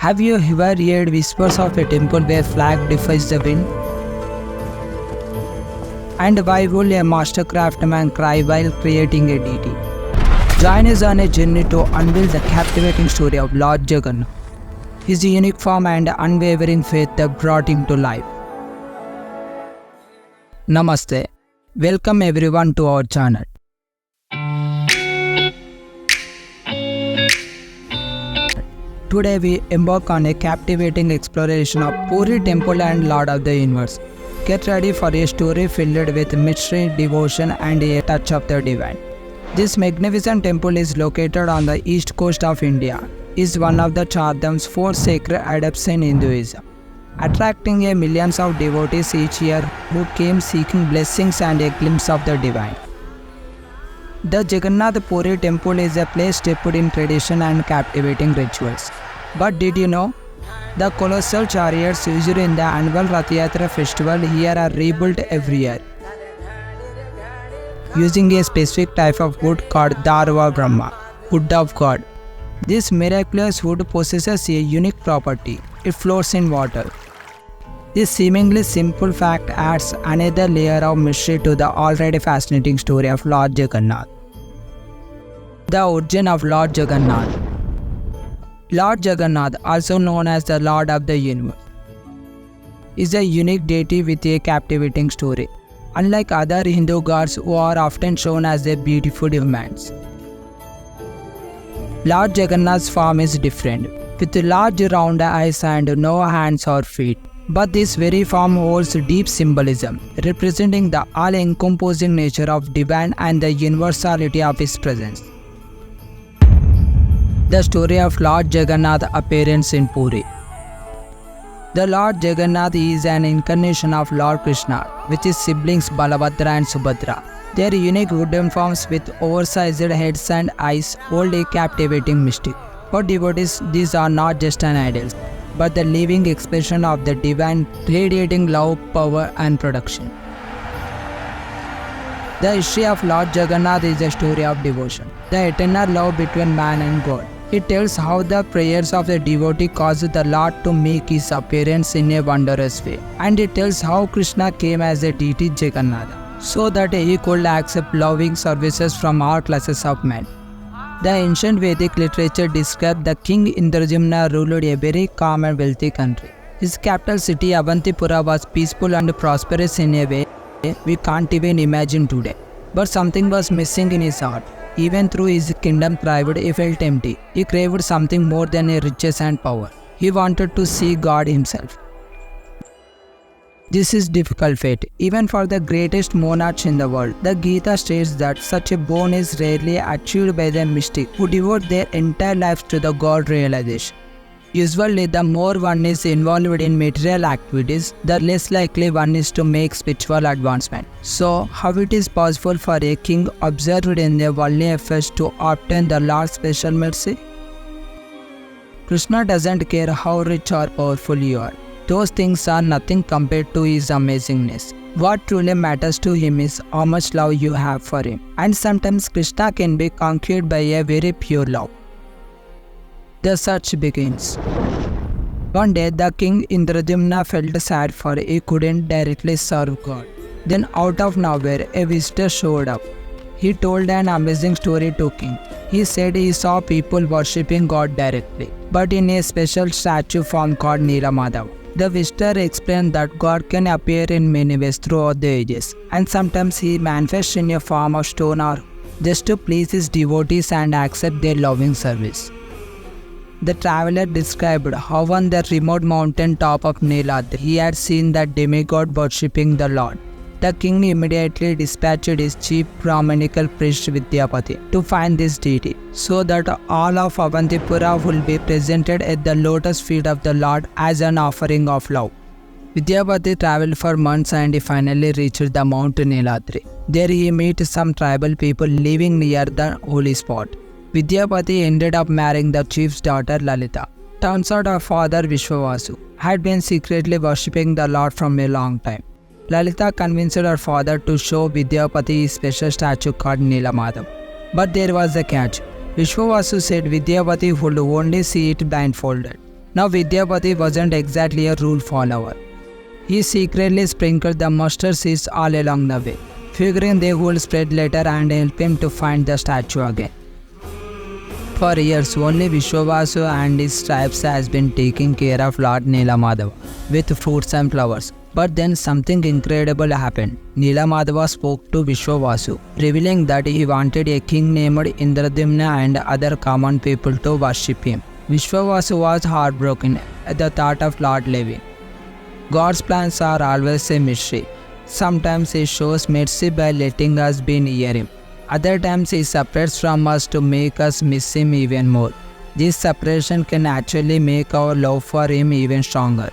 Have you ever heard whispers of a temple where flag defies the wind? And why would a master craftsman cry while creating a deity? Join us on a journey to unveil the captivating story of Lord Jagannath, his unique form and unwavering faith that brought him to life. Namaste. Welcome everyone to our channel. Today we embark on a captivating exploration of Puri Temple and Lord of the Universe. Get ready for a story filled with mystery, devotion and a touch of the divine. This magnificent temple is located on the east coast of India. It is one of the Chardham's four sacred adepts in Hinduism, attracting millions of devotees each year who came seeking blessings and a glimpse of the divine. The Jagannath Puri temple is a place steeped in tradition and captivating rituals. But did you know? The colossal chariots used in the annual Rath Yatra festival here are rebuilt every year, using a specific type of wood called Darva Brahma, wood of God. This miraculous wood possesses a unique property: it floats in water. This seemingly simple fact adds another layer of mystery to the already fascinating story of Lord Jagannath. The origin of Lord Jagannath. Lord Jagannath, also known as the Lord of the Universe, is a unique deity with a captivating story. Unlike other Hindu gods who are often shown as their beautiful humans, Lord Jagannath's form is different, with large round eyes and no hands or feet. But this very form holds deep symbolism, representing the all-encompassing nature of divine and the universality of his presence. The story of Lord Jagannath's appearance in Puri. The Lord Jagannath is an incarnation of Lord Krishna, with his siblings Balabhadra and Subhadra. Their unique wooden forms with oversized heads and eyes hold a captivating mystic. For devotees, these are not just an idols, but the living expression of the divine, radiating love, power and protection. The history of Lord Jagannath is a story of devotion, the eternal love between man and God. It tells how the prayers of the devotee caused the Lord to make his appearance in a wondrous way. And it tells how Krishna came as a deity Jagannath, so that he could accept loving services from all classes of men. The ancient Vedic literature described the king Indrajimna ruled a very calm and wealthy country. His capital city Avantipura was peaceful and prosperous in a way we can't even imagine today. But something was missing in his heart. Even though his kingdom thrived, he felt empty. He craved something more than riches and power. He wanted to see God himself. This is difficult fate, even for the greatest monarchs in the world. The Gita states that such a boon is rarely achieved by the mystic who devote their entire lives to the God realization. Usually, the more one is involved in material activities, the less likely one is to make spiritual advancement. So, how it is possible for a king observed in their worldly efforts to obtain the Lord's special mercy? Krishna doesn't care how rich or powerful you are. Those things are nothing compared to his amazingness. What truly matters to him is how much love you have for him. And sometimes Krishna can be conquered by a very pure love. The search begins. One day, the king Indrajimna felt sad for he couldn't directly serve God. Then out of nowhere, a visitor showed up. He told an amazing story to king. He said he saw people worshipping God directly, but in a special statue form called Nilamadhav. The visitor explained that God can appear in many ways throughout the ages, and sometimes he manifests in a form of stone or just to please his devotees and accept their loving service. The traveler described how on the remote mountain top of Niladri he had seen the demigod worshipping the Lord. The king immediately dispatched his chief Brahmanical priest Vidyapati to find this deity, so that all of Avantipura will be presented at the lotus feet of the Lord as an offering of love. Vidyapati travelled for months and he finally reached the Mount Niladri. There he met some tribal people living near the holy spot. Vidyapati ended up marrying the chief's daughter Lalita. Turns out her father Vishwavasu had been secretly worshipping the Lord from a long time. Lalita convinced her father to show Vidyapati a special statue called Nilamadhav. But there was a catch. Vishwavasu said Vidyapati would only see it blindfolded. Now Vidyapati wasn't exactly a rule follower. He secretly sprinkled the mustard seeds all along the way, figuring they would spread later and help him to find the statue again. For years, only Vishwavasu and his tribes has been taking care of Lord Nilamadava with fruits and flowers. But then something incredible happened. Nilamadava spoke to Vishwavasu, revealing that he wanted a king named Indradyumna and other common people to worship him. Vishwavasu was heartbroken at the thought of Lord leaving. God's plans are always a mystery. Sometimes he shows mercy by letting us be near him. Other times he separates from us to make us miss him even more. This separation can actually make our love for him even stronger.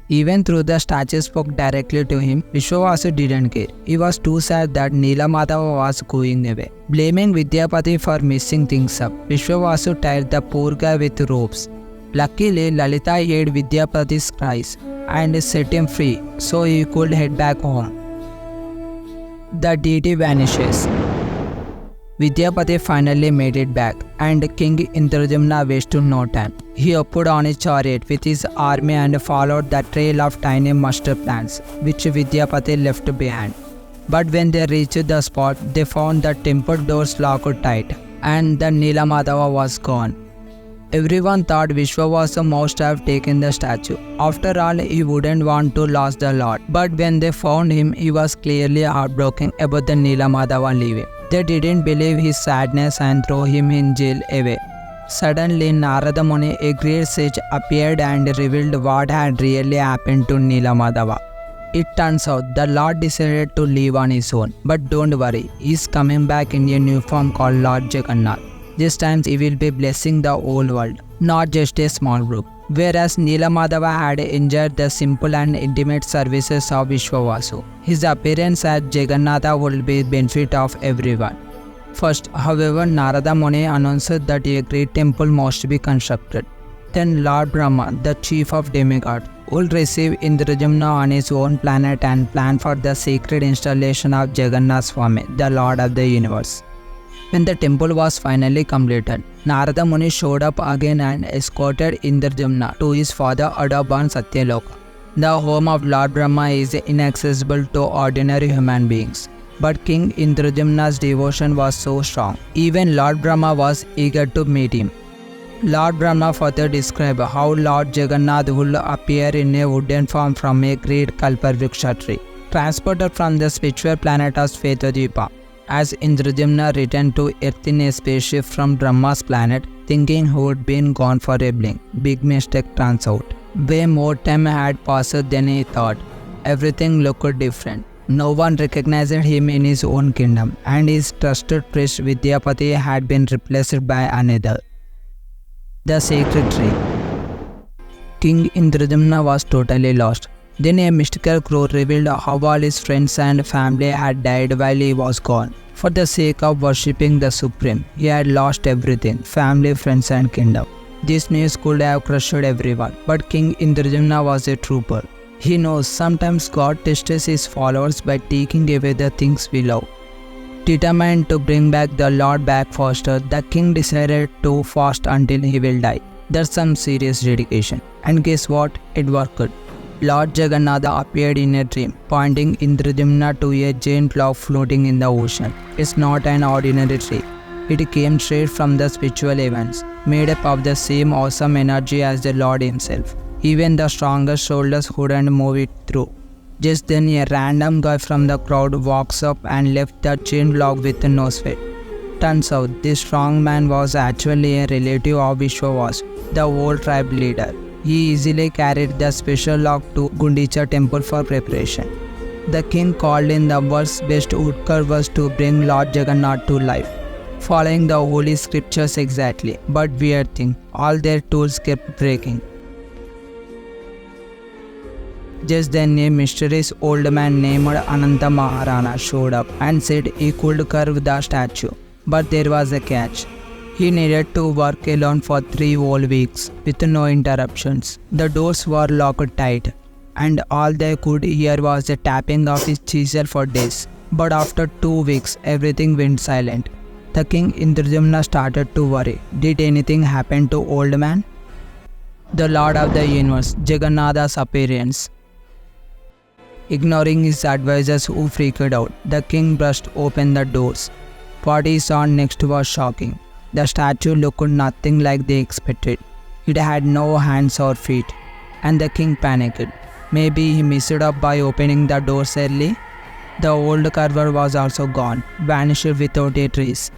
Even though the statue spoke directly to him, Vishwavasu didn't care. He was too sad that Nilamadava was going away. Blaming Vidyapati for messing things up, Vishwavasu tied the poor guy with ropes. Luckily, Lalita heard Vidyapati's cries and set him free so he could head back home. The deity vanishes. Vidyapati finally made it back, and King Indradyumna wasted no time. He hopped on his chariot with his army and followed the trail of tiny mustard plants, which Vidyapati left behind. But when they reached the spot, they found the temple doors locked tight, and the Nilamadava was gone. Everyone thought Vishwavasu must have taken the statue. After all, he wouldn't want to lose the Lord. But when they found him, he was clearly heartbroken about the Nilamadava leaving. They didn't believe his sadness and threw him in jail away. Suddenly, Narada Muni, a great sage, appeared and revealed what had really happened to Nilamadava. It turns out the Lord decided to leave on his own. But don't worry, he's coming back in a new form called Lord Jagannath. This time he will be blessing the whole world, not just a small group. Whereas Nilamadava had enjoyed the simple and intimate services of Vishwavasu, his appearance as Jagannatha would be benefit of everyone. First, however, Narada Muni announced that a great temple must be constructed. Then Lord Brahma, the chief of demigods, would receive Indradyumna on his own planet and plan for the sacred installation of Jagannath Swami, the Lord of the universe. When the temple was finally completed, Narada Muni showed up again and escorted Indradyumna to his father Adabban Satyaloka. The home of Lord Brahma is inaccessible to ordinary human beings. But King Indradyumna's devotion was so strong, even Lord Brahma was eager to meet him. Lord Brahma further described how Lord Jagannath would appear in a wooden form from a great Kalpavriksha tree, transported from the spiritual planet of Svetadvipa. As Indradyumna returned to Earth in a spaceship from Brahma's planet, thinking he had been gone for a blink, big mistake turns out. Way more time had passed than he thought. Everything looked different. No one recognized him in his own kingdom, and his trusted priest Vidyapati had been replaced by another. The sacred tree. King Indradyumna was totally lost. Then a mystical crow revealed how all his friends and family had died while he was gone. For the sake of worshipping the Supreme, he had lost everything, family, friends and kingdom. This news could have crushed everyone, but King Indradyumna was a trooper. He knows sometimes God tests his followers by taking away the things we love. Determined to bring back the Lord back faster, the king decided to fast until he will die. That's some serious dedication. And guess what? It worked. Lord Jagannatha appeared in a dream, pointing Indradyumna to a giant log floating in the ocean. It's not an ordinary tree. It came straight from the spiritual heavens, made up of the same awesome energy as the Lord himself. Even the strongest shoulders couldn't move it through. Just then a random guy from the crowd walks up and left the giant log with no sweat. Turns out this strong man was actually a relative of Vishwavasu, the whole tribe leader. He easily carried the special log to Gundicha temple for preparation. The king called in the world's best woodcarvers to bring Lord Jagannath to life, following the holy scriptures exactly. But weird thing, all their tools kept breaking. Just then a mysterious old man named Ananta Maharana showed up and said he could carve the statue. But there was a catch. He needed to work alone for 3 whole weeks with no interruptions. The doors were locked tight, and all they could hear was the tapping of his chisel for days. But after 2 weeks, everything went silent. The king Indradyumna started to worry. Did anything happen to old man? the Lord of the Universe, Jagannath's appearance. Ignoring his advisors who freaked out, the king burst open the doors. What he saw next was shocking. The statue looked nothing like they expected. It had no hands or feet, and the king panicked. Maybe he messed up by opening the doors early. The old carver was also gone, vanished without a trace.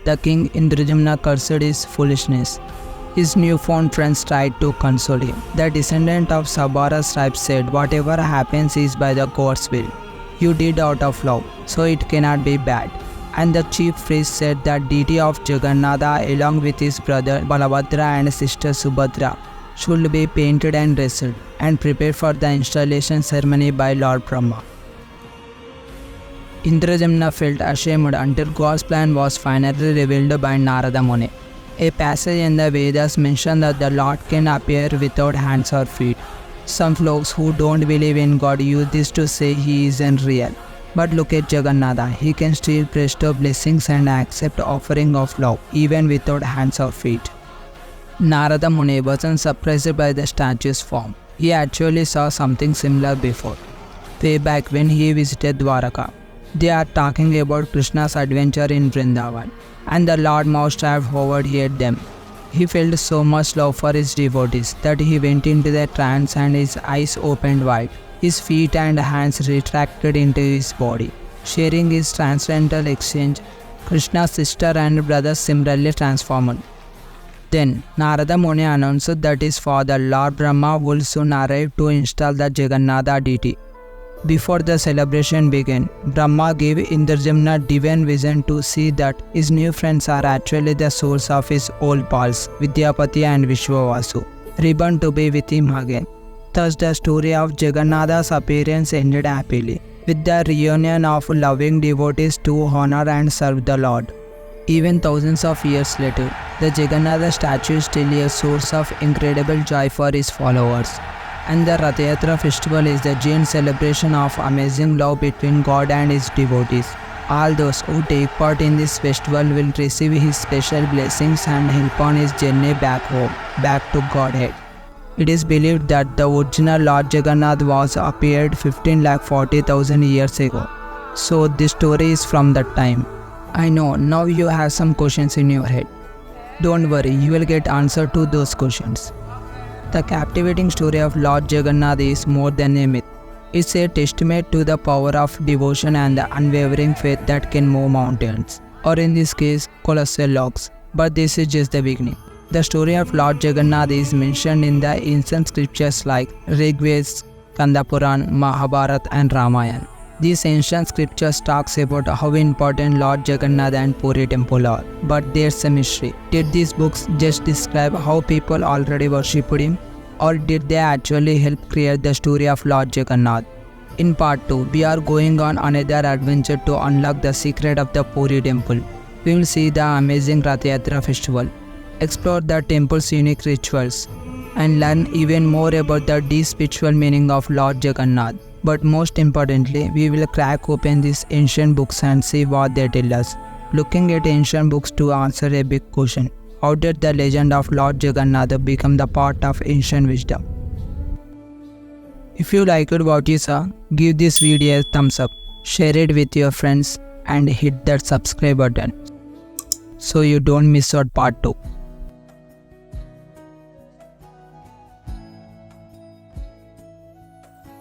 The king Indrajamna cursed his foolishness. His newfound friends tried to console him. The descendant of Sabara's tribe said, "Whatever happens is by the God's will. You did out of love, so it cannot be bad." And the chief priest said that deity of Jagannatha along with his brother Balabhadra and sister Subhadra should be painted and dressed and prepared for the installation ceremony by Lord Brahma. Indrajamna felt ashamed until God's plan was finally revealed by Narada Muni. A passage in the Vedas mentions that the Lord can appear without hands or feet. Some folks who don't believe in God use this to say he isn't real. But look at Jagannatha, he can still bestow blessings and accept offering of love even without hands or feet. Narada Muni wasn't surprised by the statue's form. He actually saw something similar before, way back when he visited Dwaraka. They are talking about Krishna's adventure in Vrindavan, and the Lord must have hovered at them. He felt so much love for his devotees that he went into the trance and his eyes opened wide. His feet and hands retracted into his body. Sharing his transcendental exchange, Krishna's sister and brother similarly transformed. Then Narada Muni announced that his father Lord Brahma would soon arrive to install the Jagannatha deity. Before the celebration began, Brahma gave Indrajamna divine vision to see that his new friends are actually the source of his old pals, Vidyapati and Vishwavasu, reborn to be with him again. Thus the story of Jagannatha's appearance ended happily, with the reunion of loving devotees to honor and serve the Lord. Even thousands of years later, the Jagannatha statue is still a source of incredible joy for his followers. And the Rath Yatra festival is the giant celebration of amazing love between God and his devotees. All those who take part in this festival will receive his special blessings and help on his journey back home, back to Godhead. It is believed that the original Lord Jagannath was appeared 15,40,000 years ago. So this story is from that time. I know now you have some questions in your head. Don't worry, you will get answer to those questions. The captivating story of Lord Jagannath is more than a myth. It's a testament to the power of devotion and the unwavering faith that can move mountains, or in this case, colossal logs. But this is just the beginning. The story of Lord Jagannath is mentioned in the ancient scriptures like RigVeds, Kanda Puran, Mahabharata and Ramayana. These ancient scriptures talks about how important Lord Jagannath and Puri temple are. But there's a mystery. Did these books just describe how people already worshipped him? Or did they actually help create the story of Lord Jagannath? In part 2, we are going on another adventure to unlock the secret of the Puri temple. We will see the amazing Rath Yatra festival, explore the temple's unique rituals, and learn even more about the deep spiritual meaning of Lord Jagannath. But most importantly, we will crack open these ancient books and see what they tell us. Looking at ancient books to answer a big question: how did the legend of Lord Jagannath become the part of ancient wisdom? If you liked what you saw, give this video a thumbs up, share it with your friends, and hit that subscribe button so you don't miss out part 2.